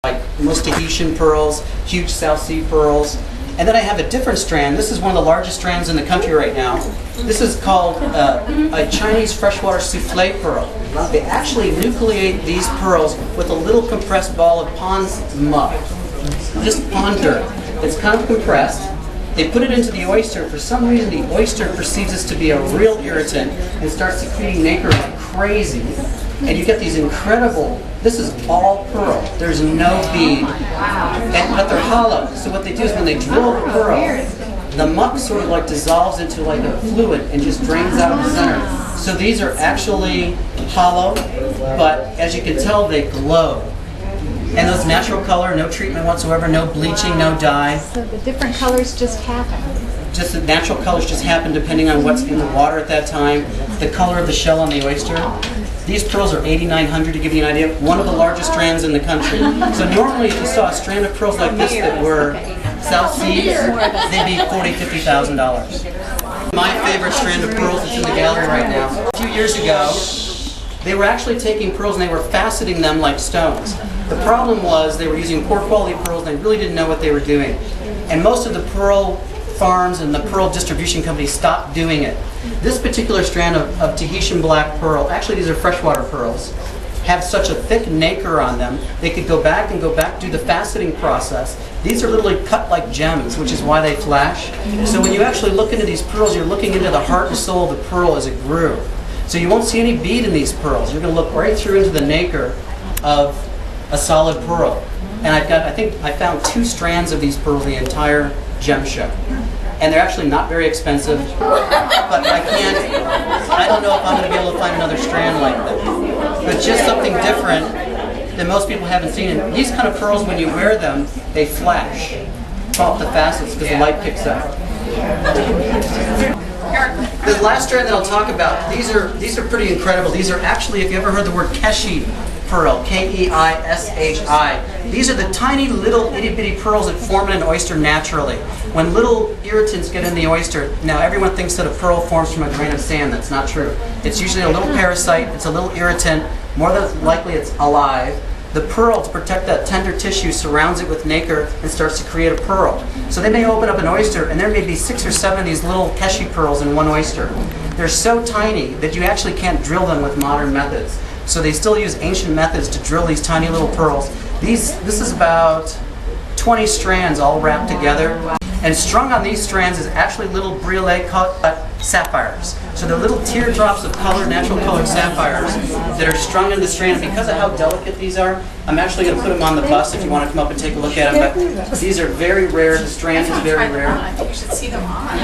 like most Tahitian pearls, huge South Sea pearls. And then I have a different strand. This is one of the largest strands in the country right now. This is called a Chinese freshwater souffle pearl. They actually nucleate these pearls with a little compressed ball of pond muck, just pond dirt. It's kind of compressed. They put it into the oyster. For some reason, the oyster perceives this to be a real irritant and starts secreting nacre like crazy. And you get these incredible, this is all pearl. There's no bead. But they're hollow. So what they do is when they drill the pearl, the muck sort of like dissolves into like a fluid and just drains out of the center. So these are actually hollow, but as you can tell, they glow. And those natural color, no treatment whatsoever, no bleaching, no dye. So the different colors just happen. Just the natural colors just happen depending on what's in the water at that time, the color of the shell on the oyster. These pearls are 8,900 to give you an idea. One of the largest strands in the country. So normally if you saw a strand of pearls like this that were South Seas, they'd be $40,000, $50,000. My favorite strand of pearls is in the gallery right now. A few years ago, they were actually taking pearls and they were faceting them like stones. The problem was they were using poor quality pearls and they really didn't know what they were doing. And most of the pearl farms and the pearl distribution companies stopped doing it. This particular strand of Tahitian black pearl, actually these are freshwater pearls, have such a thick nacre on them, they could go back, do the faceting process. These are literally cut like gems, which is why they flash. So when you actually look into these pearls, you're looking into the heart and soul of the pearl as it grew. So you won't see any bead in these pearls. You're going to look right through into the nacre of a solid pearl. And I think I found 2 strands of these pearls the entire gem show. And they're actually not very expensive, but I don't know if I'm going to be able to find another strand like that. But just something different that most people haven't seen. And these kind of pearls, when you wear them, they flash off the facets because the light picks up. The last strand that I'll talk about, these are pretty incredible. These are actually, if you ever heard the word keshi pearl, K-E-I-S-H-I, these are the tiny little itty bitty pearls that form in an oyster naturally. When little irritants get in the oyster, now everyone thinks that a pearl forms from a grain of sand. That's not true. It's usually a little parasite, it's a little irritant, more than likely it's alive. The pearl, to protect that tender tissue, surrounds it with nacre and starts to create a pearl. So they may open up an oyster and there may be 6 or 7 of these little keshi pearls in one oyster. They're so tiny that you actually can't drill them with modern methods. So they still use ancient methods to drill these tiny little pearls. This is about 20 strands all wrapped together. And strung on these strands is actually little briolet cut sapphires. So they're little teardrops of color, natural colored sapphires that are strung in the strand. Because of how delicate these are, I'm actually going to put them on the bus if you want to come up and take a look at them. But these are very rare. The strand is very rare. I think you should see them on.